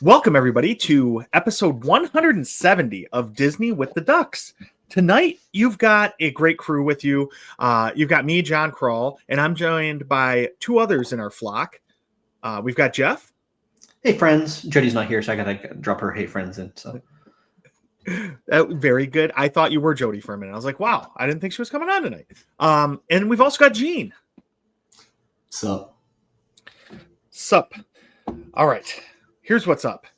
Welcome, everybody, to episode 170 of Disney with the Ducks. Tonight, you've got a great crew with you. You've got me, John Kroll, and I'm joined by two others in our flock. We've got Jeff. Hey, friends. Jody's not here, so I got to drop her hey, friends in. So Very good. I thought you were Jody for a minute. I was like, wow, I didn't think she was coming on tonight. And we've also got Gene. Sup. All right. Here's what's up.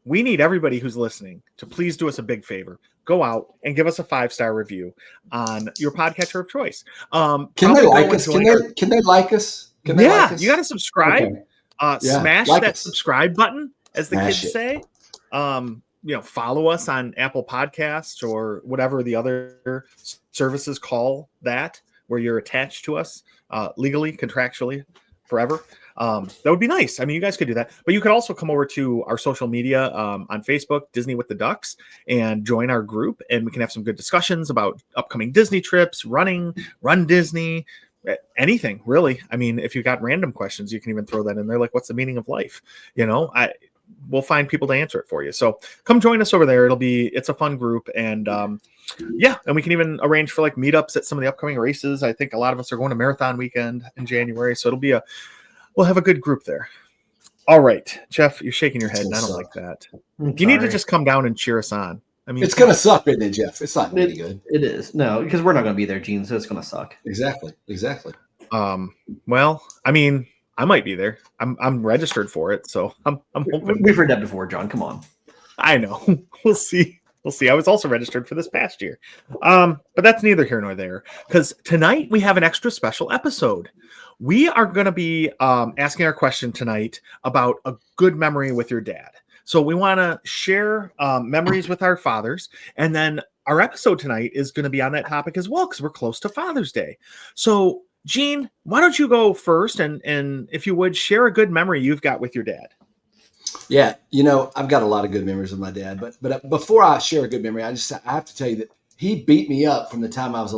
We need everybody who's listening to please do us a big favor. Go out and give us a 5-star review on your podcatcher of choice. Can they like us? Can they like us? Can they like us? You got to subscribe. Okay. Smash like that subscribe button, as the kids say. Follow us on Apple Podcasts or whatever the other services call that, where you're attached to us legally, contractually, forever. That would be nice. I mean, you guys could do that, but you could also come over to our social media on Facebook, Disney with the Ducks, and join our group, and we can have some good discussions about upcoming Disney trips, Run Disney, anything really. I mean, if you got random questions, you can even throw that in there, like what's the meaning of life? We'll find people to answer it for you. So come join us over there. It's a fun group, and and we can even arrange for like meetups at some of the upcoming races. I think a lot of us are going to Marathon Weekend in January, so we'll have a good group there. All right, Jeff, you're shaking your head, and I don't like that. You need to just come down and cheer us on. I mean, it's going to suck, isn't it, Jeff? It's not really good. It is. No, because we're not going to be there, Gene, so it's going to suck. Exactly. Well, I mean, I might be there. I'm registered for it, so I'm hoping. We've heard that before, John. Come on. I know. We'll see. I was also registered for this past year. But that's neither here nor there, because tonight we have an extra special episode. We are going to be asking our question tonight about a good memory with your dad. So we want to share memories with our fathers. And then our episode tonight is going to be on that topic as well, because we're close to Father's Day. So, Gene, why don't you go first? And if you would, share a good memory you've got with your dad. Yeah, I've got a lot of good memories with my dad. But before I share a good memory, I have to tell you that he beat me up from the time I was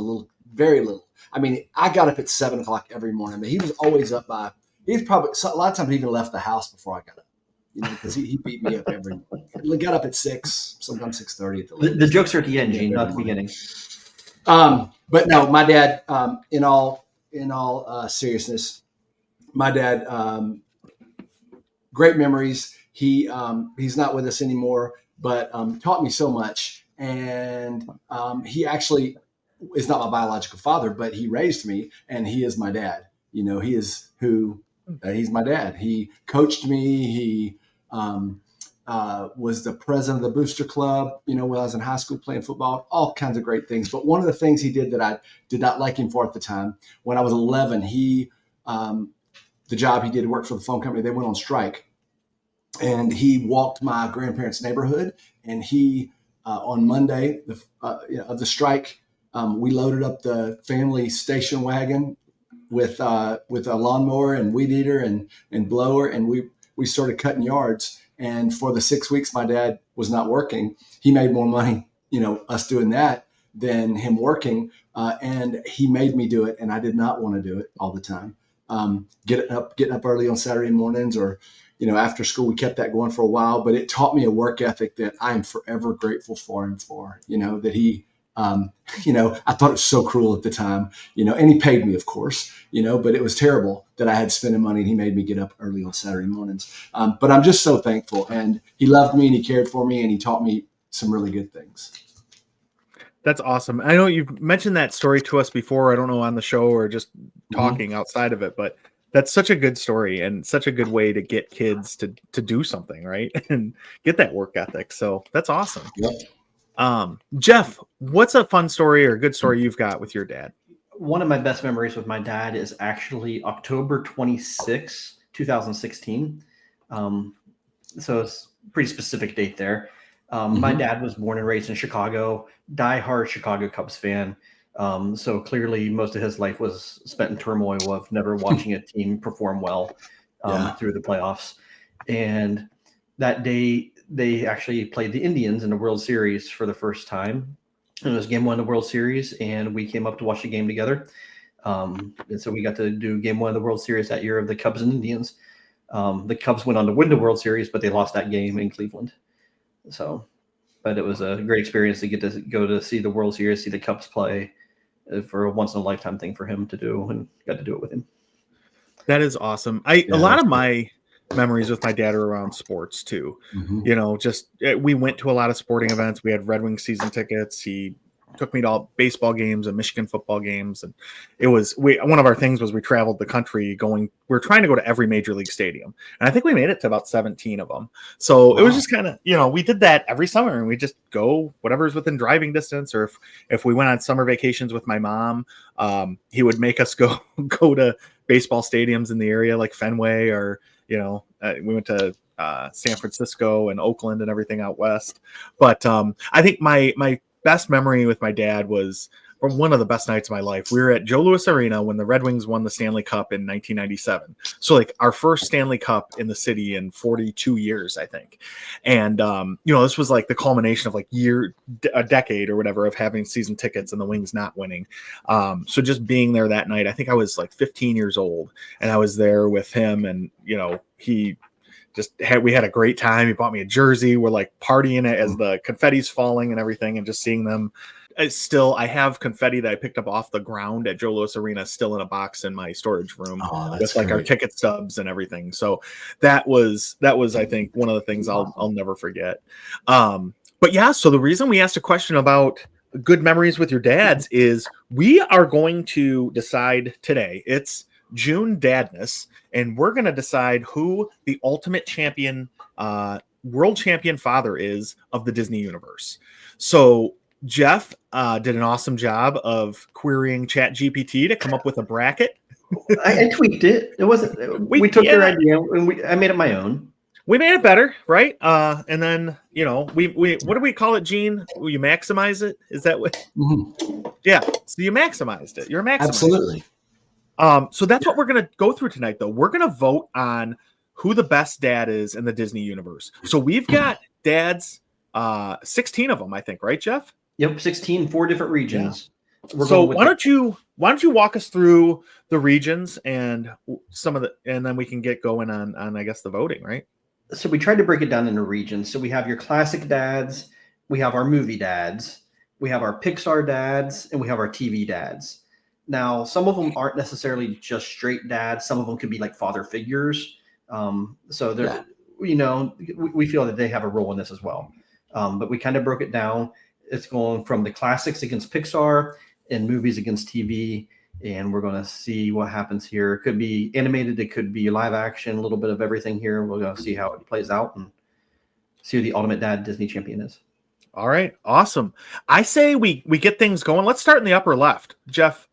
very little. I mean, I got up at 7 o'clock every morning, but he was always up by. He's probably a lot of times he even left the house before I got up. Because he beat me up every. He got up at 6, sometimes 6:30. The jokes are at the end, Gene, not the beginning. But no, my dad. In all seriousness, my dad. Great memories. He's not with us anymore, but taught me so much. And he actually is not my biological father, but he raised me, and he is my dad. He is he's my dad. He coached me. He was the president of the Booster Club, when I was in high school playing football, all kinds of great things. But one of the things he did that I did not like him for at the time, when I was 11, the job he did work for the phone company, they went on strike. And he walked my grandparents' neighborhood, and he, on Monday of the strike, we loaded up the family station wagon with a lawnmower and weed eater and blower, and we started cutting yards. And for the 6 weeks my dad was not working, he made more money, us doing that than him working. And he made me do it, and I did not want to do it all the time. Getting up early on Saturday mornings, or after school. We kept that going for a while, but it taught me a work ethic that I am forever grateful for him for. That he, I thought it was so cruel at the time, and he paid me, of course, but it was terrible that I had spending money, and he made me get up early on Saturday mornings. But I'm just so thankful, and he loved me, and he cared for me, and he taught me some really good things. That's awesome. I know you've mentioned that story to us before. I don't know, on the show or just talking outside of it, but that's such a good story and such a good way to get kids to do something, right? And get that work ethic. So that's awesome. Yep. Jeff, what's a fun story or a good story you've got with your dad? One of my best memories with my dad is actually October 26, 2016. So it's a pretty specific date there. My dad was born and raised in Chicago, diehard Chicago Cubs fan. So clearly most of his life was spent in turmoil of never watching a team perform well through the playoffs. And that day they actually played the Indians in the World Series for the first time. It was game 1 of the World Series, and we came up to watch the game together. And so we got to do game 1 of the World Series that year of the Cubs and Indians. The Cubs went on to win the World Series, but they lost that game in Cleveland. So, but it was a great experience to get to go to see the World Series, see the Cubs play, for a once in a lifetime thing for him to do, and got to do it with him. That is awesome. A lot of my memories with my dad are around sports too. Mm-hmm. Just we went to a lot of sporting events. We had Red Wings season tickets. He took me to all baseball games and Michigan football games, and it was one of our things was we traveled the country we're trying to go to every major league stadium, and I think we made it to about 17 of them. So It was just kind of we did that every summer, and we just go whatever's within driving distance, or if we went on summer vacations with my mom, he would make us go to baseball stadiums in the area like Fenway, or we went to San Francisco and Oakland and everything out west. But I think my best memory with my dad was from one of the best nights of my life. We were at Joe Louis Arena when the Red Wings won the Stanley Cup in 1997. So like our first Stanley Cup in the city in 42 years, I think. And, this was like the culmination of like a decade or whatever of having season tickets and the Wings not winning. So just being there that night, I think I was like 15 years old, and I was there with him, and, we had a great time. He bought me a jersey. We're like partying it as the confetti's falling and everything, and just seeing them. I have confetti that I picked up off the ground at Joe Louis Arena still in a box in my storage room with like our ticket stubs and everything. So that was I think one of the things I'll never forget. But yeah, so the reason we asked a question about good memories with your dads is we are going to decide today. It's June Dadness, and we're going to decide who the ultimate champion, world champion father is of the Disney universe. So Jeff did an awesome job of querying ChatGPT to come up with a bracket. I tweaked it. It wasn't. We took their idea and I made it my own. We made it better, right? And then we what do we call it, Gene? Will you maximize it? Is that what? Mm-hmm. Yeah. So you maximized it. You're maximizing. Absolutely. So that's what we're going to go through tonight, though. We're going to vote on who the best dad is in the Disney universe. So we've got dads, 16 of them, I think, right, Jeff? Yep, 16, 4 different regions. Yeah. So why don't you walk us through the regions and and then we can get going on I guess the voting, right? So we tried to break it down into regions. So we have your classic dads, we have our movie dads, we have our Pixar dads, and we have our TV dads. Now, some of them aren't necessarily just straight dads. Some of them could be like father figures. So they're, we feel that they have a role in this as well. But we kind of broke it down. It's going from the classics against Pixar and movies against TV. And we're going to see what happens here. It could be animated. It could be live action, a little bit of everything here. We're going to see how it plays out and see who the ultimate dad Disney champion is. All right. Awesome. I say we get things going. Let's start in the upper left. Jeff,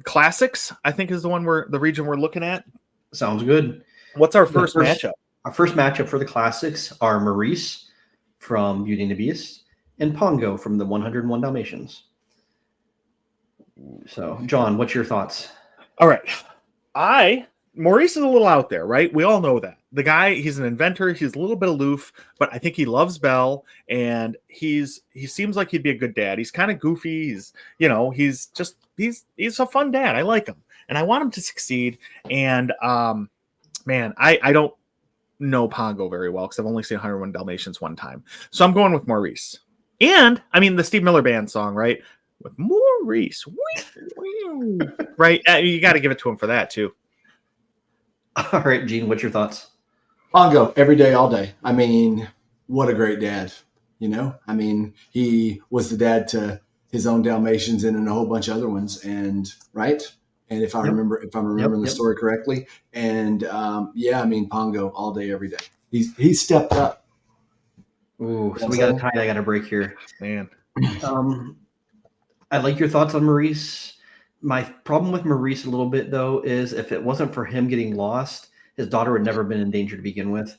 classics, I think, is the region we're looking at. Sounds good. What's our first matchup? Our first matchup for the classics are Maurice from Beauty and the Beast and Pongo from the 101 Dalmatians. So, John, what's your thoughts? All right. Maurice is a little out there, right? We all know that. The guy, he's an inventor. He's a little bit aloof, but I think he loves Belle, and he seems like he'd be a good dad. He's kind of goofy. He's a fun dad. I like him, and I want him to succeed. And I don't know Pongo very well because I've only seen 101 Dalmatians one time. So I'm going with Maurice. And I mean the Steve Miller Band song, right? With Maurice, right? You got to give it to him for that too. All right, Gene, what's your thoughts? Pongo, every day, all day. I mean, what a great dad. I mean, he was the dad to his own Dalmatians and a whole bunch of other ones, and right. And if I'm remembering the story correctly, and I mean, Pongo all day, every day. He's stepped up. Ooh, so we got a tie. I got a break here, man. I like your thoughts on Maurice. My problem with Maurice a little bit, though, is if it wasn't for him getting lost, his daughter would never have been in danger to begin with.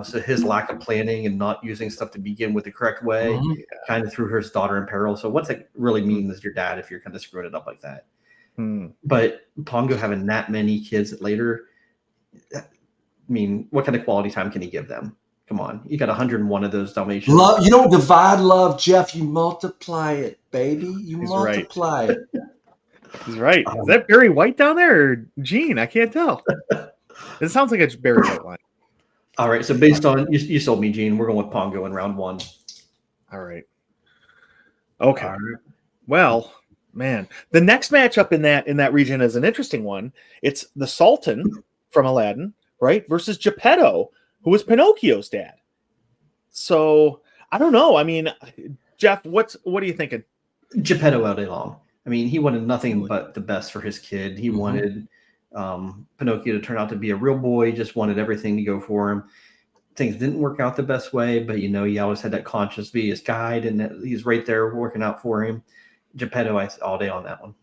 So his lack of planning and not using stuff to begin with the correct way kind of threw his daughter in peril. So what's it really mean as your dad if you're kind of screwing it up like that? But Pongo having that many kids later, I mean, what kind of quality time can he give them? Come on, you got 101 of those Dalmatians. Love, you don't divide love, Jeff. You multiply it, baby. You multiply it. He's right. Is that Barry White down there or Gene? I can't tell. It sounds like a Barry White line. All right. So based on you sold me, Gene. We're going with Pongo in round 1. All right. Okay. All right. Well, man, the next matchup in that region is an interesting one. It's the Sultan from Aladdin, right, versus Geppetto, who was Pinocchio's dad. So I don't know. I mean, Jeff, what are you thinking? Geppetto all day long. I mean, he wanted nothing but the best for his kid. He wanted Pinocchio to turn out to be a real boy. He just wanted everything to go for him. Things didn't work out the best way, but he always had that conscience be his guide, and that he's right there working out for him. Geppetto, all day on that one.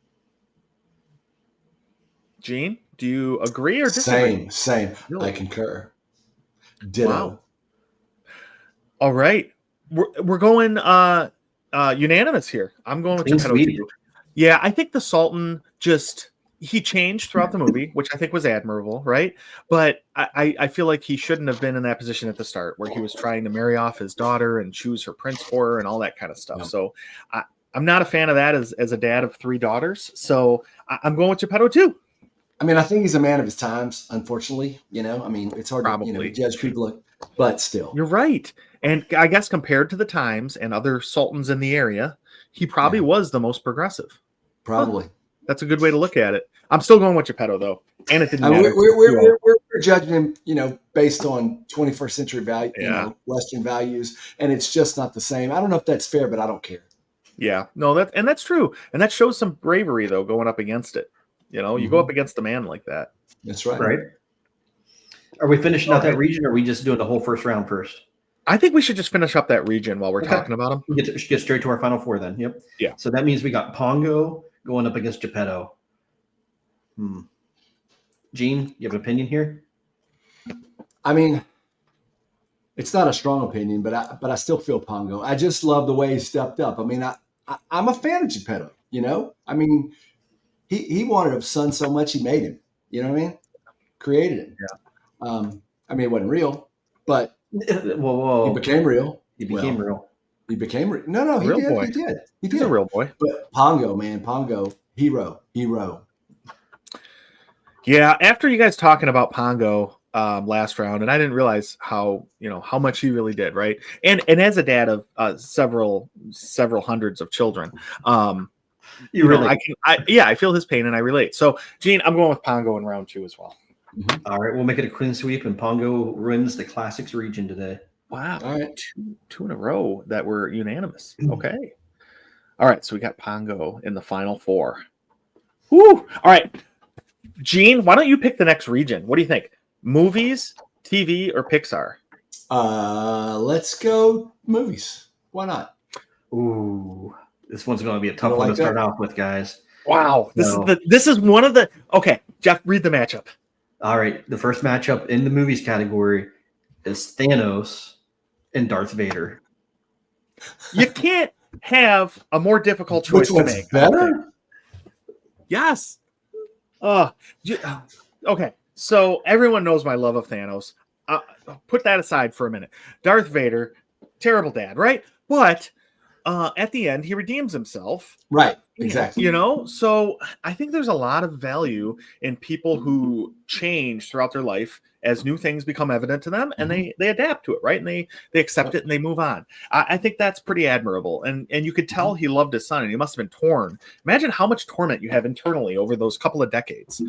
Gene, do you agree or disagree? Same. Really? I concur. Ditto. Wow. All right, we're going unanimous here. I'm going with Geppetto too. Yeah, I think the Sultan he changed throughout the movie, which I think was admirable, right? But I feel like he shouldn't have been in that position at the start, where he was trying to marry off his daughter and choose her prince for her and all that kind of stuff. No. So I'm not a fan of that as a dad of 3 daughters. So I'm going with Geppetto too. I mean, I think he's a man of his times, unfortunately. I mean, it's hard to judge people, but still. You're right. And I guess compared to the times and other sultans in the area, he probably was the most progressive. Probably. Huh. That's a good way to look at it. I'm still going with Geppetto, though. And it didn't matter. We're judging him, based on 21st century value, Western values, and it's just not the same. I don't know if that's fair, but I don't care. Yeah, no, that's true, and that shows some bravery, though, going up against it. You go up against a man like that. That's right. Right. Are we finishing out that region, or are we just doing the whole first round first? I think we should just finish up that region while we're talking about them. We get straight to our final 4 then. Yep. Yeah. So that means we got Pongo going up against Geppetto. Gene, you have an opinion here? I mean, it's not a strong opinion, but I still feel Pongo. I just love the way he stepped up. I mean, I'm a fan of Geppetto. I mean, he wanted a son so much he made him. You know what I mean? Created him. Yeah. I mean, it wasn't real, but whoa. He became real. He became real. He became real. No, he did. Boy. He did. He's a real boy. But Pongo, hero. Yeah, after you guys talking about Pongo last round, and I didn't realize how much he really did, right? And as a dad of several hundreds of children, I feel his pain and I relate. So, Gene, I'm going with Pongo in round 2 as well. Mm-hmm. All right, we'll make it a clean sweep, and Pongo wins the Classics region today. Wow, all right. two in a row that were unanimous. Okay, all right, so we got Pongo in the final 4. Woo! All right, Gene, why don't you pick the next region? What do you think? Movies, TV, or Pixar? Let's go movies. Why not? Ooh, this one's going to be a tough one to start off with, guys. Wow, this is one of the. Okay, Jeff, read the matchup. All right, the first matchup in the movies category is Thanos and Darth Vader. You can't have a more difficult choice to make. Better? Yes. Okay, so everyone knows my love of Thanos. Put that aside for a minute. Darth Vader, terrible dad, right? But at the end, he redeems himself. Right, exactly. So I think there's a lot of value in people who change throughout their life as new things become evident to them, and they adapt to it, right? And they accept it and they move on. I think that's pretty admirable. And you could tell he loved his son, and he must have been torn. Imagine how much torment you have internally over those couple of decades.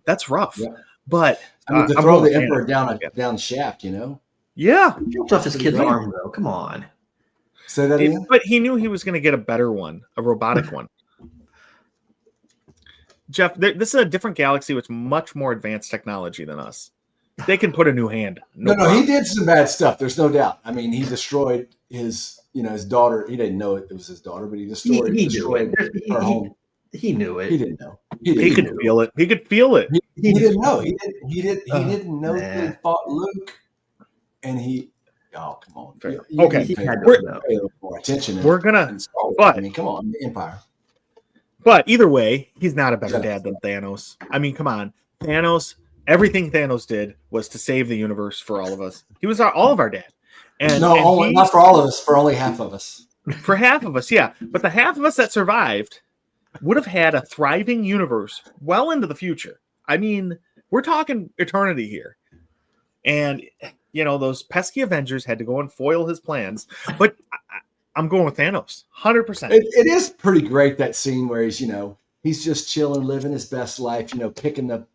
That's rough. Yeah. But to throw the emperor down the shaft, Yeah. He off his kid's arm, though. Come on. Say that again? But he knew he was going to get a better one, a robotic one. Jeff, this is a different galaxy with much more advanced technology than us. They can put a new hand. No, he did some bad stuff. There's no doubt. I mean, he destroyed his daughter. He didn't know it was his daughter, but he destroyed her home. He knew it. He didn't know. He could feel it. He could feel it. He didn't know. He didn't know that he fought Luke, and he. Oh, come on. Okay. He had to pay more attention. We're gonna. But I mean, come on, the Empire. But either way, he's not a better dad than Thanos. I mean, come on, Thanos. Everything Thanos did was to save the universe for all of us. He was all of our dad. And not for all of us. For only half of us. For half of us, yeah. But the half of us that survived would have had a thriving universe well into the future. I mean, We're talking eternity here. And, those pesky Avengers had to go and foil his plans. But I'm going with Thanos, 100%. It is pretty great, that scene where he's just chilling, living his best life, picking the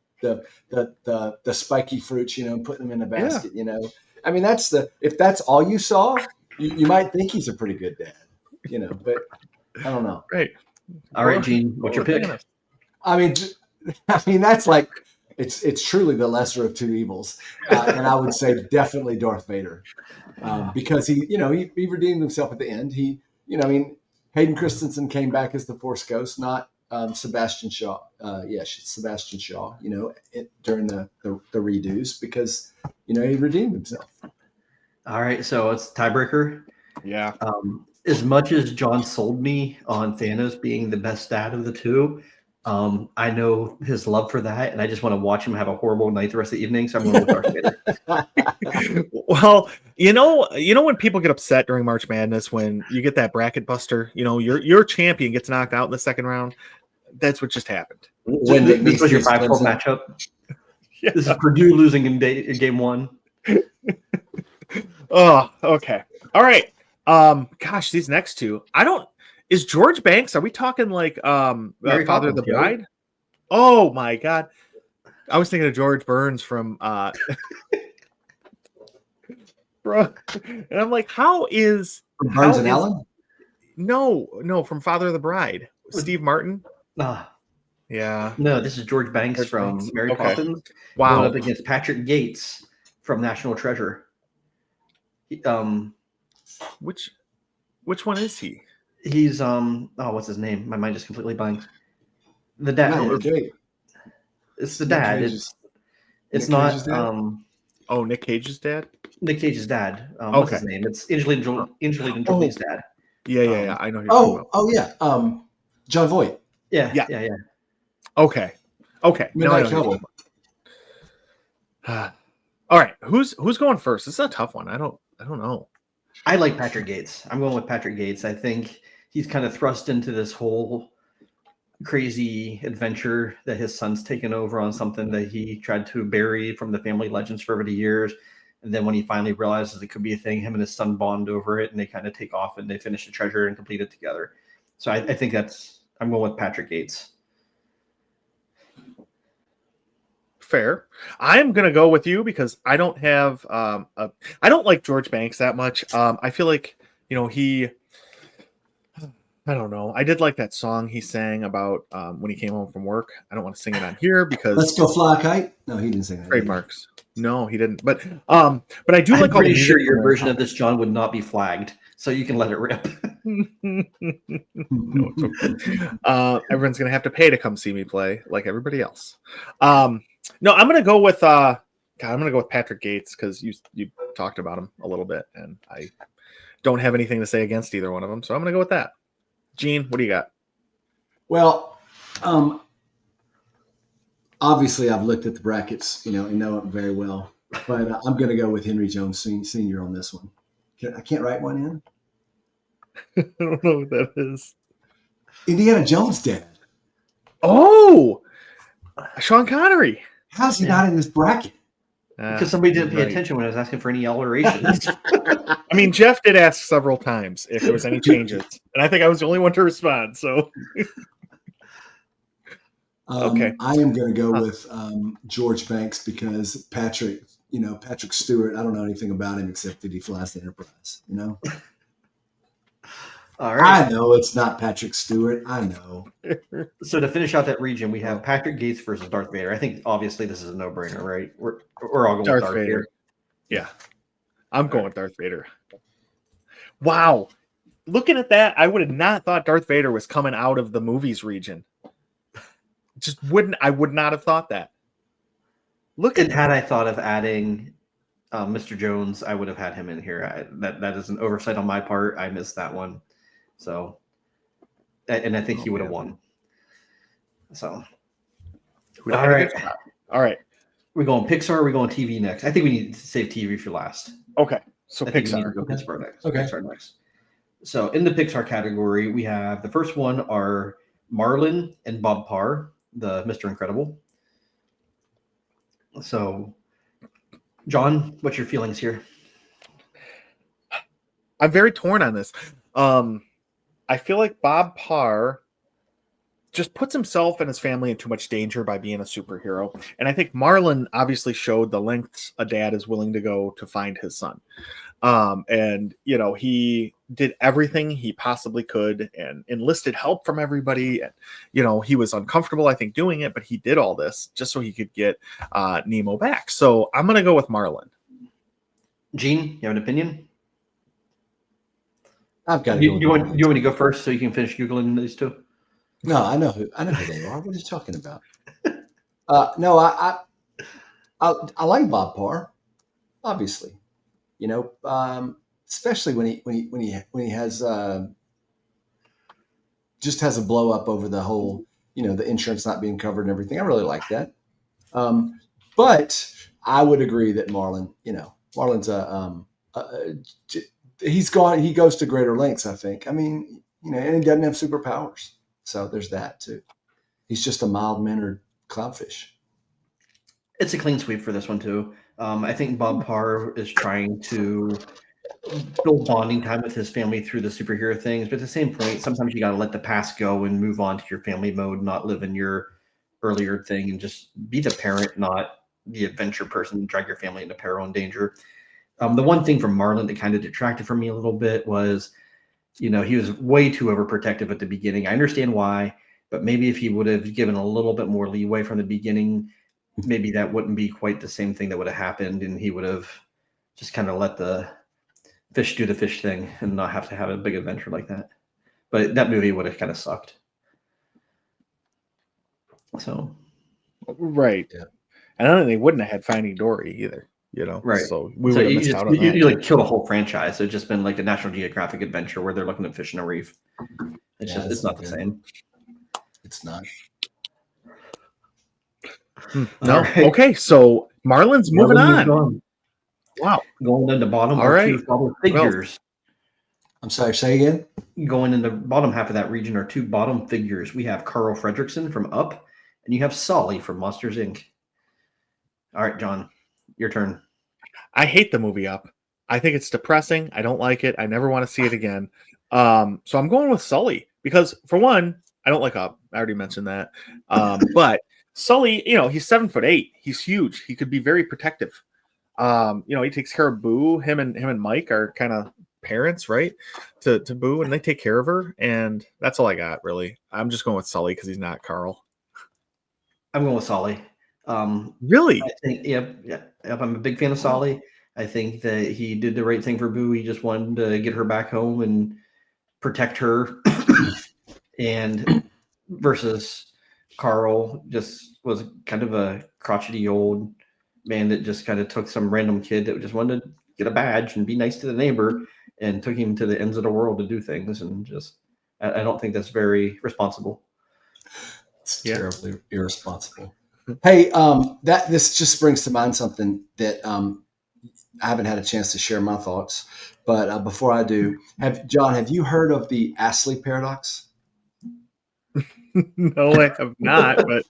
spiky fruits, and putting them in a basket, I mean, if that's all you saw, you might think he's a pretty good dad, but I don't know. Right. All right, Gene, what's your pick? I mean, that's like, it's truly the lesser of two evils. And I would say definitely Darth Vader, because he redeemed himself at the end. Hayden Christensen came back as the Force Ghost, not Sebastian Shaw. Sebastian Shaw, during the redos, because, he redeemed himself. All right. So it's tiebreaker. Yeah. As much as John sold me on Thanos being the best dad of the two, I know his love for that, and I just want to watch him have a horrible night the rest of the evening. So I'm going with Darth Vader. Well, when people get upset during March Madness, when you get that bracket buster, your champion gets knocked out in the second round. That's what just happened. When this was your 5-4 matchup. Yeah. This is Purdue losing in game one. Oh, okay. All right. Gosh, these next two. Is George Banks? Are we talking like Father of the Bride? Oh my God. I was thinking of George Burns from bro. And I'm like, Burns and Allen? No, from Father of the Bride. Steve Martin. Yeah. No, this is George Banks from Mary Poppins. Wow. Going up against Patrick Gates from National Treasure. Which one is he? He's what's his name? My mind just completely blanked. The dad. It's the dad. It's not Nick Cage's dad? Nick Cage's dad. What's his name? It's Angelina Jolie's dad. Yeah. I know who you're talking about. John Voight. Yeah. Okay. Now I know. All right. Who's going first? This is a tough one. I don't know. I like Patrick Gates. I'm going with Patrick Gates. I think he's kind of thrust into this whole crazy adventure that his son's taken over on something that he tried to bury from the family legends for over the years. And then when he finally realizes it could be a thing, him and his son bond over it, and they kind of take off and they finish the treasure and complete it together. So I think I'm going with Patrick Gates. Fair. I'm gonna go with you because I don't have I don't like George Banks that much. I feel like I don't know. I did like that song he sang about when he came home from work. I don't want to sing it on here because Let's Go Fly a Kite. No, he didn't sing that. Trademarks. No, he didn't. But I do like. I'm pretty sure your version of this, John, would not be flagged, so you can let it rip. No, it's okay. Everyone's gonna have to pay to come see me play, like everybody else. No, I'm gonna go with I'm gonna go with Patrick Gates because you talked about him a little bit, and I don't have anything to say against either one of them, so I'm gonna go with that. Gene, what do you got? Well, obviously I've looked at the brackets, and know it very well, but I'm gonna go with Henry Jones Sr. on this one. I can't write one in. I don't know what that is. Indiana Jones' dad. Oh, Sean Connery. How's he not in this bracket? Because somebody didn't pay attention when I was asking for any alterations. I mean, Jeff did ask several times if there was any changes, and I think I was the only one to respond. So, okay, I am going to go with George Banks because Patrick Stewart. I don't know anything about him except that he flies the Enterprise. All right. I know it's not Patrick Stewart. I know. So to finish out that region, we have Patrick Gates versus Darth Vader. I think obviously this is a no-brainer, right? We're all going with Darth Vader. Yeah, I'm going with Darth Vader. Wow, looking at that, I would have not thought Darth Vader was coming out of the movies region. I would not have thought that. Had I thought of adding Mr. Jones, I would have had him in here. That is an oversight on my part. I missed that one. So, and I think he would have won. So, all right. We're going Pixar. We're going TV next. I think we need to save TV for last. Okay, so I Pixar. think we need to go Pixar next. Okay. Pixar next. So in the Pixar category, we have the first one are Marlin and Bob Parr, the Mr. Incredible. So, John, what's your feelings here? I'm very torn on this. I feel like Bob Parr just puts himself and his family in too much danger by being a superhero. And I think Marlon obviously showed the lengths a dad is willing to go to find his son. And, he did everything he possibly could and enlisted help from everybody. And, he was uncomfortable, I think, doing it, but he did all this just so he could get Nemo back. So I'm going to go with Marlon. Gene, you have an opinion? I've got to go. You want me to go first so you can finish Googling these two? No, I know who they are. What are you talking about? No, I like Bob Parr, obviously. Especially when he has just has a blow up over the whole, the insurance not being covered and everything. I really like that. But I would agree that Marlon's he goes to greater lengths, I think. I mean, and he doesn't have superpowers. So there's that too. He's just a mild-mannered clownfish. It's a clean sweep for this one too. I think Bob Parr is trying to build bonding time with his family through the superhero things, but at the same point, sometimes you got to let the past go and move on to your family mode, not live in your earlier thing, and just be the parent, not the adventure person, and drag your family into peril and danger. The one thing from Marlon that kind of detracted from me a little bit was, he was way too overprotective at the beginning. I understand why, but maybe if he would have given a little bit more leeway from the beginning, maybe that wouldn't be quite the same thing that would have happened, and he would have just kind of let the fish do the fish thing and not have to have a big adventure like that. But that movie would have kind of sucked. So, right, yeah, and I don't think they wouldn't have had Finding Dory either. Right. So we would have missed out on that. You like killed a whole franchise. It's just been like a National Geographic adventure where they're looking at fish in a reef. It's not the same. It's not. No. Right. Okay. So Marlon's moving on. Wow. Going in the bottom. All right. Two figures. I'm sorry. Say again. Going in the bottom half of that region are two bottom figures. We have Carl Fredricksen from Up, and you have Sully from Monsters Inc. All right, John, your turn. I hate the movie Up. I think it's depressing. I don't like it. I never want to see it again. So I'm going with Sully because, for one, I don't like Up. I already mentioned that. But Sully, he's 7'8". He's huge. He could be very protective. He takes care of Boo. Him and Mike are kind of parents, right? To Boo, and they take care of her. And that's all I got, really. I'm just going with Sully because he's not Carl. I'm going with Sully. Really? I think, yep. I'm a big fan of Sully. I think that he did the right thing for Boo. He just wanted to get her back home and protect her. And versus Carl just was kind of a crotchety old man that just kind of took some random kid that just wanted to get a badge and be nice to the neighbor and took him to the ends of the world to do things. And just, I don't think that's very responsible. It's terribly irresponsible. Hey, this just brings to mind something that I haven't had a chance to share my thoughts, but before I do, John, have you heard of the Astley paradox? No, I have not. But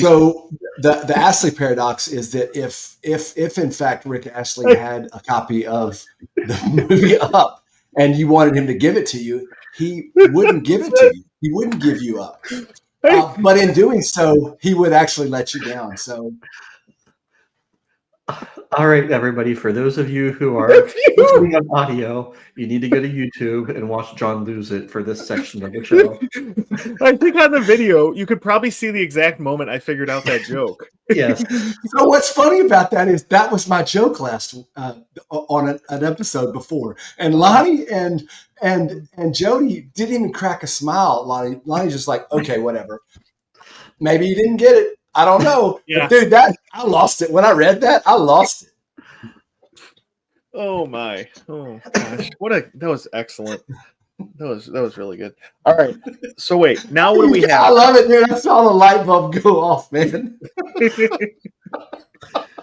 so the Astley paradox is that if in fact Rick Astley had a copy of the movie Up and you wanted him to give it to you, he wouldn't give it to you. He wouldn't give you Up. But in doing so, he would actually let you down. So, all right, everybody. For those of you who are listening on audio, you need to go to YouTube and watch John lose it for this section of the show. I think on the video, you could probably see the exact moment I figured out that joke. Yes. So what's funny about that is that was my joke last on an episode before, and Lonnie and Jody didn't even crack a smile. Lonnie's just like, okay, whatever. Maybe you didn't get it. I don't know. Yeah. But dude, I lost it. When I read that, I lost it. Oh my. Oh gosh. That was excellent. That was really good. All right. So wait, now what do we have? I love it, dude. I saw the light bulb go off, man.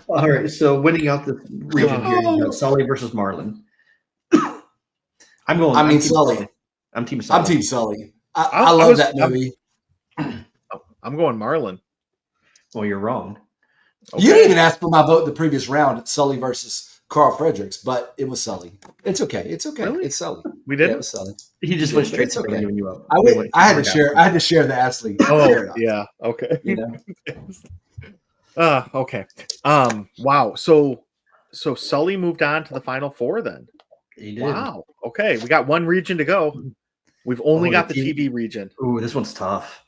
All right. So winning out the region here, you got Sully versus Marlon. I'm Team Sully. I'm Team Sully. I'm Team Sully. I love that movie. I'm going Marlon. Well, you're wrong. Okay. You didn't even ask for my vote in the previous round. It's Sully versus Carl Fredericks, but it was Sully. It's okay. It's okay. Really? It's Sully. We did. Yeah, it was Sully. He just went straight to bringing you up. I had to share. I had to share the Astley. Oh, yeah. Okay. You know. Okay. Wow. So Sully moved on to the Final Four then. He did. Wow. Okay. We got one region to go. We've only got the TV region. Ooh, this one's tough.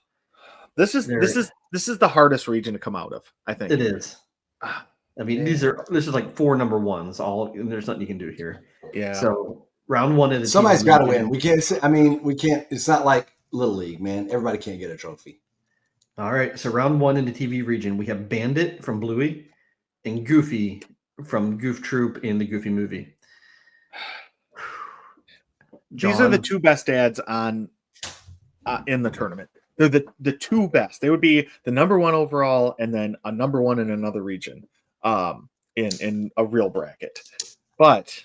This is the hardest region to come out of, I think. It is. I mean, this is like 4 number ones. There's nothing you can do here. Yeah. So round 1 of the somebody's got to win. We can't say. I mean, we can't. It's not like Little League, man. Everybody can't get a trophy. All right. So round 1 in the TV region, we have Bandit from Bluey and Goofy from Goof Troop in the Goofy movie. These are the 2 best dads on in the tournament. They're the 2 best. They would be the number 1 overall, and then a number 1 in another region, in a real bracket. But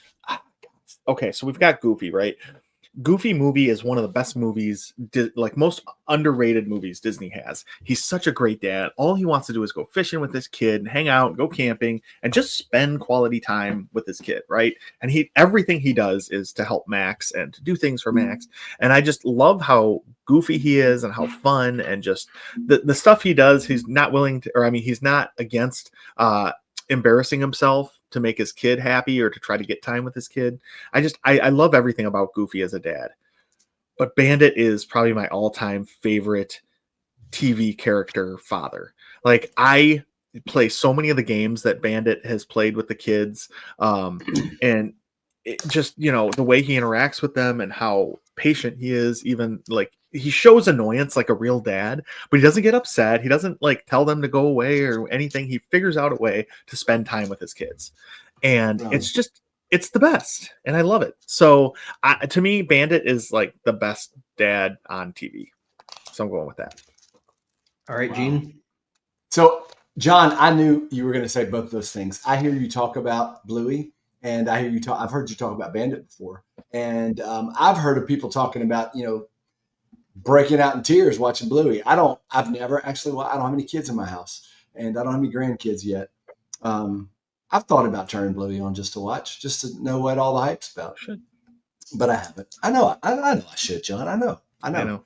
okay, so we've got Goofy, right? Goofy movie is one of the best movies, like most underrated movies Disney has. He's such a great dad. All he wants to do is go fishing with his kid, and hang out, go camping, and just spend quality time with his kid, right? And everything he does is to help Max and to do things for Max. And I just love how goofy he is and how fun, and just the stuff he does. He's not willing to, or I mean, he's not against embarrassing himself to make his kid happy or to try to get time with his kid. I love everything about Goofy as a dad. But Bandit is probably my all-time favorite TV character father. Like, I play so many of the games that Bandit has played with the kids, and it just, the way he interacts with them and how patient he is. Even like, he shows annoyance like a real dad, but he doesn't get upset. He doesn't like tell them to go away or anything. He figures out a way to spend time with his kids, and it's the best, and I love it. So to me, Bandit is like the best dad on TV. So I'm going with that. All right, Gene. So John, I knew you were going to say both of those things. I hear you talk about Bluey, and I've heard you talk about Bandit before, and I've heard of people talking about, breaking out in tears watching Bluey. I've never actually, I don't have any kids in my house, and I don't have any grandkids yet. I've thought about turning Bluey on just to watch, just to know what all the hype's about. But I haven't. I know I should, John. I know.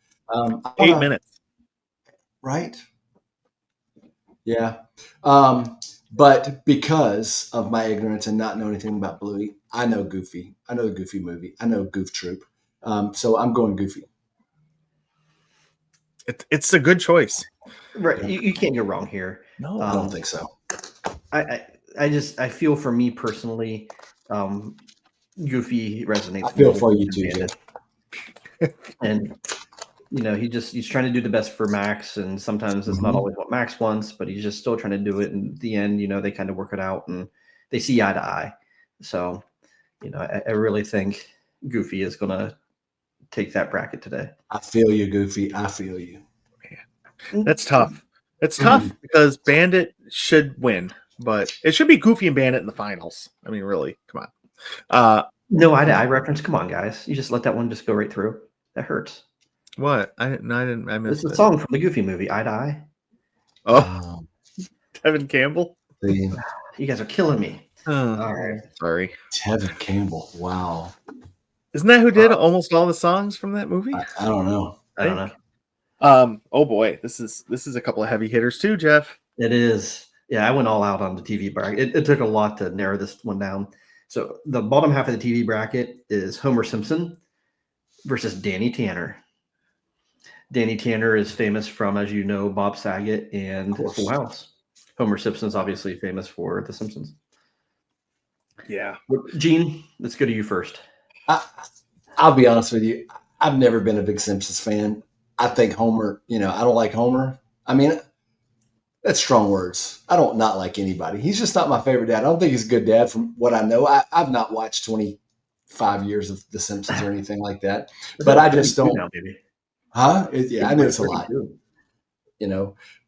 8 minutes. Right? Yeah. But because of my ignorance and not knowing anything about Bluey, I know Goofy. I know the Goofy movie. I know Goof Troop. So I'm going Goofy. It's a good choice. Right. You can't go wrong here. No, I don't think so. I feel, for me personally, Goofy resonates. I feel for you too. And he's trying to do the best for Max, and sometimes it's not always what Max wants, but he's just still trying to do it. And in the end, they kind of work it out, and they see eye to eye. So, I really think Goofy is going to take that bracket today. I feel you, Goofy. I feel you. Man, that's tough. It's tough because Bandit should win, but it should be Goofy and Bandit in the finals. I mean, really, come on. No, I reference. Come on, guys. You just let that one just go right through. That hurts. What? I missed It's a song from the Goofy movie, Eye to Eye. Oh, Tevin Campbell. You guys are killing me. All right, sorry. Tevin Campbell. Wow. Isn't that who did almost all the songs from that movie? I don't know. I don't know. Oh boy, this is a couple of heavy hitters too, Jeff. It is. Yeah, I went all out on the TV bracket. It took a lot to narrow this one down. So the bottom half of the TV bracket is Homer Simpson versus Danny Tanner. Danny Tanner is famous from, as you know, Bob Saget and Full House. Homer Simpson is obviously famous for The Simpsons. Yeah. Gene, let's go to you first. I'll be honest with you. I've never been a big Simpsons fan. I think Homer, I don't like Homer. I mean, that's strong words. I don't not like anybody. He's just not my favorite dad. I don't think he's a good dad from what I know. I've not watched 25 years of The Simpsons or anything like that. But I just don't. Now, baby. Huh? I knew it's a lot.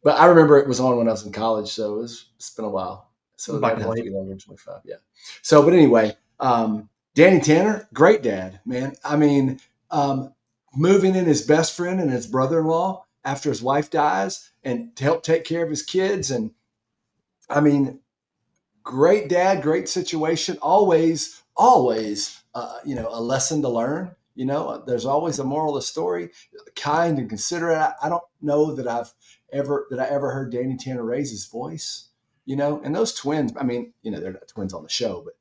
But I remember it was on when I was in college, so it's been a while. So that has to be longer than 25. Yeah. So, but anyway, Danny Tanner, great dad, man. I mean, moving in his best friend and his brother-in-law after his wife dies, and to help take care of his kids, and I mean, great dad, great situation. Always, always, a lesson to learn. There's always a moral of the story. Kind and considerate. I don't know that I ever heard Danny Tanner raise his voice. And those twins. I mean, they're not twins on the show, but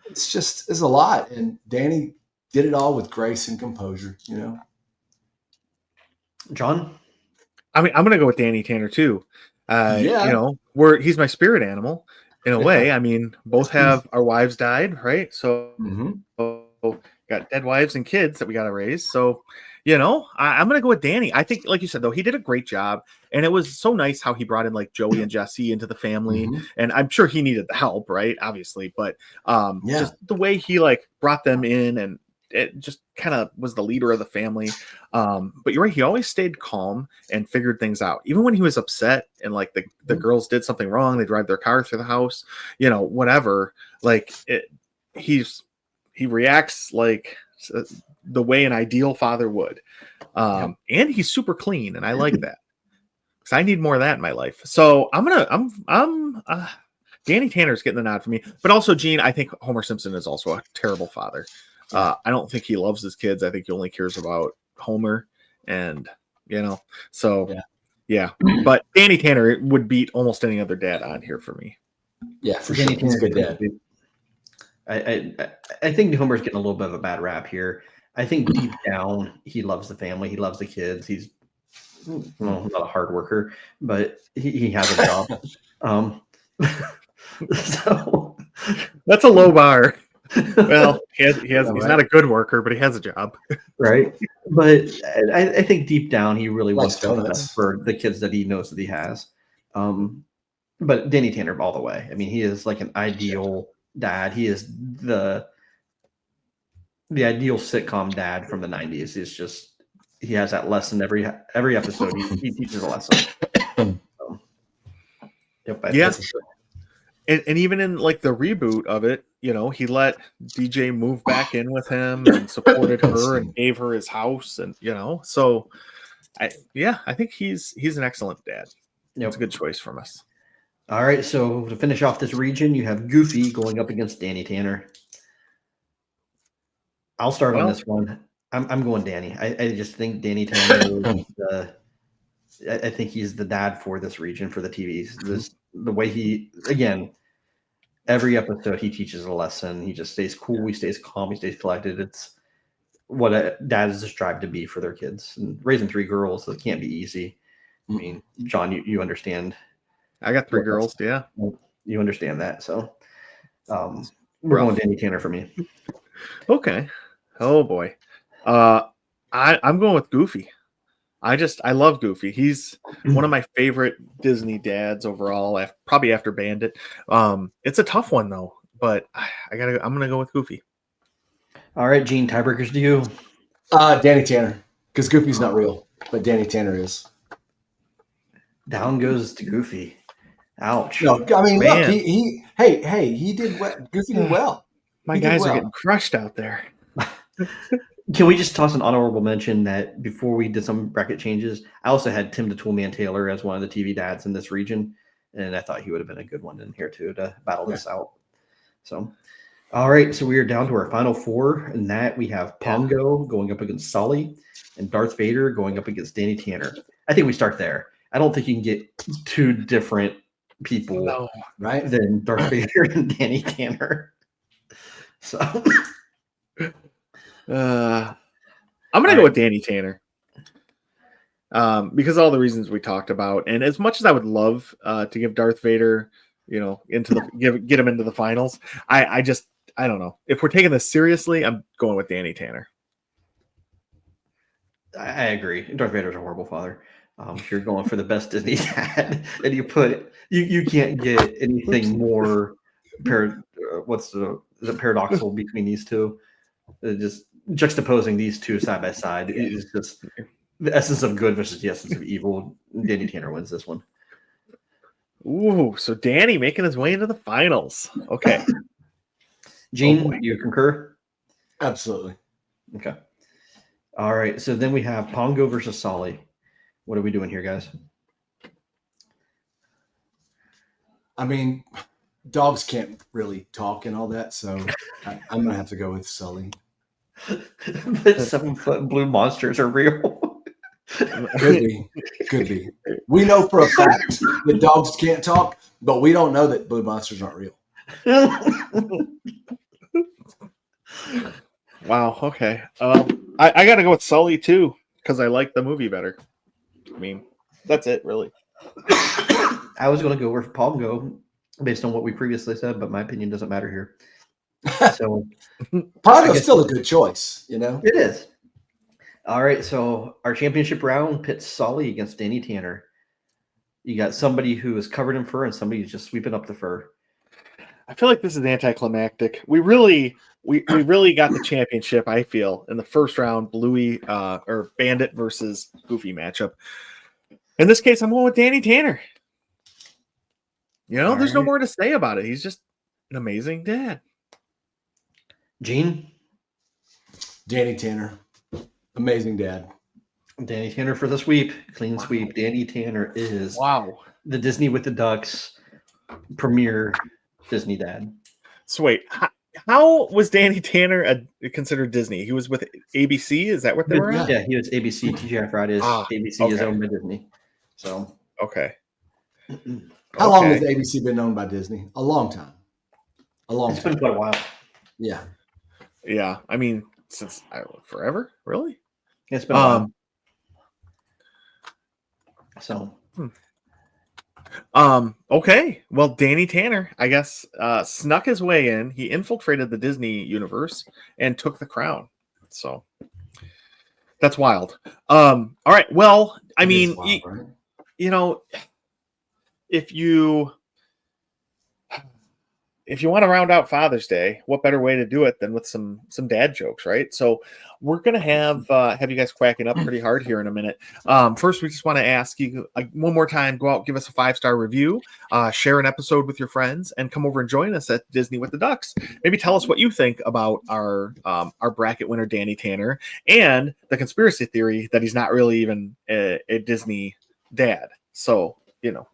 it's a lot. And Danny did it all with grace and composure. John? I mean, I'm going to go with Danny Tanner too. Yeah. He's my spirit animal in a way. I mean, both have our wives died, right? So got dead wives and kids that we got to raise. So, I'm going to go with Danny. I think, like you said, though, he did a great job. And it was so nice how he brought in like Joey and Jesse into the family. And I'm sure he needed the help, right? Obviously. But just the way he like brought them in, and it just kind of was the leader of the family. But you're right. He always stayed calm and figured things out. Even when he was upset and like the girls did something wrong, they drive their car through the house, whatever. Like he reacts like the way an ideal father would. And he's super clean. And I like that. Because I need more of that in my life. So Danny Tanner's getting the nod for me. But also, Gene, I think Homer Simpson is also a terrible father. I don't think he loves his kids. I think he only cares about Homer, and so yeah. But Danny Tanner would beat almost any other dad on here for me. Yeah, for sure. He's a good dad. I think Homer's getting a little bit of a bad rap here. I think deep down he loves the family. He loves the kids. He's not a hard worker, but he has a job. So that's a low bar. Well, he's not a good worker, but he has a job, right? But I think deep down he really wants the best for the kids that he knows that he has. But Danny Tanner all the way. I mean, he is like an ideal dad. He is the ideal sitcom dad from the 90s. It's just he has that lesson every episode. He teaches a lesson. Yeah. For sure. And even in like the reboot of it, he let DJ move back in with him and supported her and gave her his house, and so I think he's an excellent dad. It's a good choice from us. All right, so to finish off this region, you have Goofy going up against Danny Tanner. I'll start on this one. I'm going Danny. I just think Danny Tanner I think he's the dad for this region, for the TVs. The way he, again, every episode he teaches a lesson. He just stays cool. He stays calm. He stays collected. It's what a dad is strived to be for their kids. And raising 3 girls, it can't be easy. I mean, John, you understand. I got 3 girls. Yeah, you understand that. So we're going Danny Tanner for me. Okay. Oh boy. I'm going with Goofy. I love Goofy. He's one of my favorite Disney dads overall, probably after Bandit. It's a tough one though, but I'm gonna go with Goofy. All right, Gene, tiebreakers to you. Danny Tanner, because Goofy's not real, but Danny Tanner is. Down goes to Goofy. Ouch. No, I mean, look, he did well. Goofy did well. My guys are getting crushed out there. Can we just toss an honorable mention that before we did some bracket changes, I also had Tim the Toolman Taylor as one of the TV dads in this region, and I thought he would have been a good one in here too to battle this out. So, all right, so we are down to our final 4, and that we have Pongo going up against Sully and Darth Vader going up against Danny Tanner. I think we start there. I don't think you can get 2 different people right than Darth Vader and Danny Tanner. So I'm gonna go with Danny Tanner because of all the reasons we talked about, and as much as I would love to give Darth Vader, into the get him into the finals, I don't know if we're taking this seriously. I'm going with Danny Tanner. I agree. Darth Vader's a horrible father. If you're going for the best Disney dad, and you can't get anything more paradoxical between these two. Just juxtaposing these two side by side is just the essence of good versus the essence of evil. Danny Tanner wins this one. Ooh, so Danny making his way into the finals. Okay. Gene, you concur? Absolutely. Okay. All right. So then we have Pongo versus Sully. What are we doing here, guys? I mean, dogs can't really talk and all that, so I'm gonna have to go with Sully. But 7-foot blue monsters are real. Could be. We know for a fact that dogs can't talk, but we don't know that blue monsters aren't real. Wow. Okay. I got to go with Sully too because I like the movie better. I mean, that's it, really. I was going to go where Paul go based on what we previously said, but my opinion doesn't matter here. So Pongo's still a good choice, you know? It is. All right, so our championship round pits Sully against Danny Tanner. You got somebody who is covered in fur and somebody who's just sweeping up the fur. I feel like this is anticlimactic. We really got the championship, I feel, in the first round, Bluey or Bandit versus Goofy matchup. In this case, I'm going with Danny Tanner. You know, there's no more to say about it. He's just an amazing dad. Gene? Danny Tanner. Amazing dad. Danny Tanner for the sweep. Clean sweep. Danny Tanner is the Disney with the Ducks premier Disney dad. So wait, how was Danny Tanner considered Disney? He was with ABC? Is that what they were at? Yeah, he was ABC. TGI Fridays. ABC is owned by Disney. So okay. How long has ABC been owned by Disney? A long time. It's been quite a while. Yeah. Yeah. I mean, since forever? Really? It's been a while. So okay. Well, Danny Tanner, I guess, snuck his way in. He infiltrated the Disney universe and took the crown. So that's wild. All right. Well, I mean, wild, right? You know, if you want to round out Father's Day, what better way to do it than with some dad jokes, right? So we're gonna have you guys quacking up pretty hard here in a minute. First, we just want to ask you one more time: go out, give us a 5-star review, share an episode with your friends, and come over and join us at Disney with the Ducks. Maybe tell us what you think about our bracket winner, Danny Tanner, and the conspiracy theory that he's not really even a Disney dad. So, you know,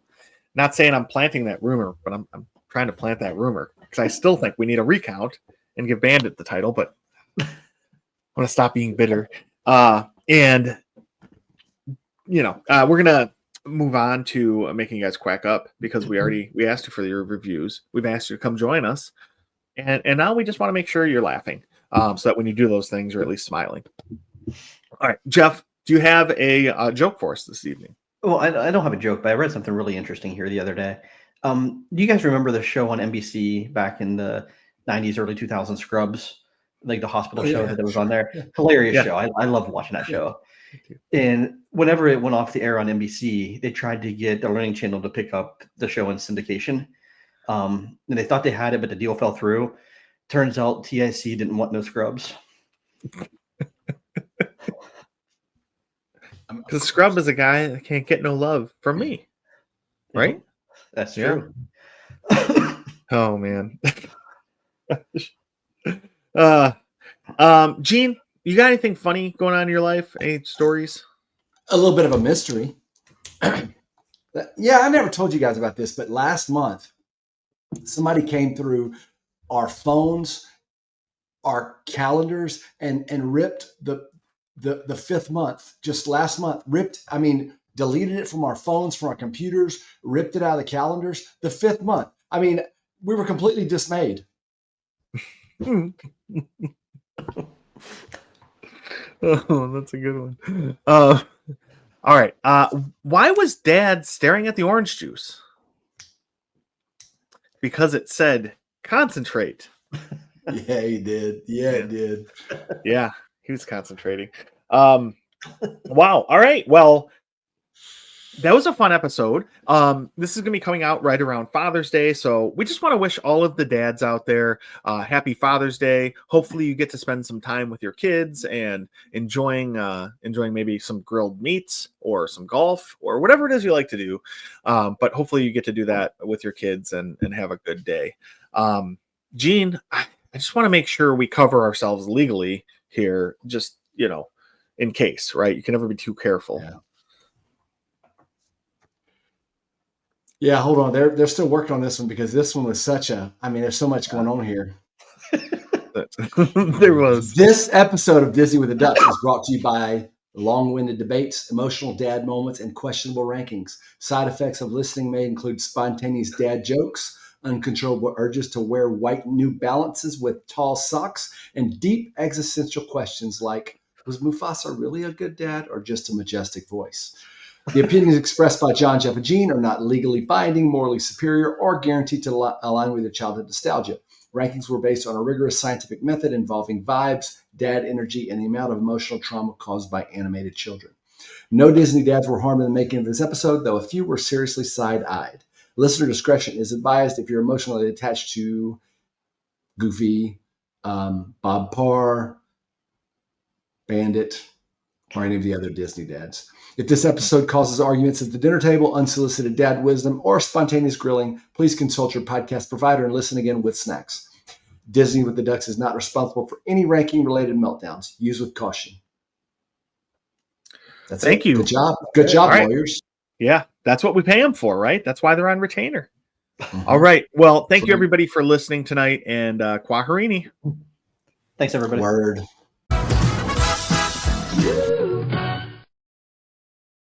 not saying I'm planting that rumor, but I'm trying to plant that rumor because I still think we need a recount and give Bandit the title, but I want to stop being bitter. And you know, we're gonna move on to making you guys quack up because we asked you for your reviews. We've asked you to come join us, and now we just want to make sure you're laughing, so that when you do those things, you're at least smiling. All right, Jeff, do you have a joke for us this evening? Well, I don't have a joke, but I read something really interesting here the other day. Do you guys remember the show on NBC back in the 90s, early 2000s, Scrubs? Like the hospital show that was on there? Hilarious show. I loved watching that show. And whenever it went off the air on NBC, they tried to get the Learning Channel to pick up the show in syndication. And they thought they had it, but the deal fell through. Turns out TIC didn't want no Scrubs. Because Scrub is a guy that can't get no love from me. Right? That's true. Oh man. Gene, you got anything funny going on in your life? Any stories? A little bit of a mystery. Yeah, I never told you guys about this, but last month somebody came through our phones, our calendars, and ripped the fifth month, just last month, deleted it from our phones, from our computers, ripped it out of the calendars. The fifth month. I mean, we were completely dismayed. Oh, that's a good one. All right. Why was Dad staring at the orange juice? Because it said concentrate. Yeah, he did. Yeah, it did. Yeah, he was concentrating. Wow. All right. Well, that was a fun episode. This is going to be coming out right around Father's Day. So we just want to wish all of the dads out there happy Father's Day. Hopefully you get to spend some time with your kids and enjoying maybe some grilled meats or some golf or whatever it is you like to do. But hopefully you get to do that with your kids and have a good day. Gene, I just want to make sure we cover ourselves legally here, just, you know, in case, right? You can never be too careful. Yeah. Yeah, hold on. They're still working on this one because this one was such a. I mean, there's so much going on here. There was. This episode of Disney with the Ducks is brought to you by long-winded debates, emotional dad moments, and questionable rankings. Side effects of listening may include spontaneous dad jokes, uncontrollable urges to wear white New Balances with tall socks, and deep existential questions like, was Mufasa really a good dad or just a majestic voice? The opinions expressed by John, Jeff, and Gene are not legally binding, morally superior, or guaranteed to align with your childhood nostalgia. Rankings were based on a rigorous scientific method involving vibes, dad energy, and the amount of emotional trauma caused by animated children. No Disney dads were harmed in the making of this episode, though a few were seriously side-eyed. Listener discretion is advised if you're emotionally attached to Goofy, Bob Parr, Bandit, or any of the other Disney dads. If this episode causes arguments at the dinner table, unsolicited dad wisdom, or spontaneous grilling, please consult your podcast provider and listen again with snacks. Disney with the Ducks is not responsible for any ranking-related meltdowns. Use with caution. Thank you. Good job. Good job, right. lawyers. Yeah, that's what we pay them for, right? That's why they're on retainer. Mm-hmm. All right. Well, thank you, everybody, for listening tonight. And Kwaherini. Thanks, everybody. Word. Yeah.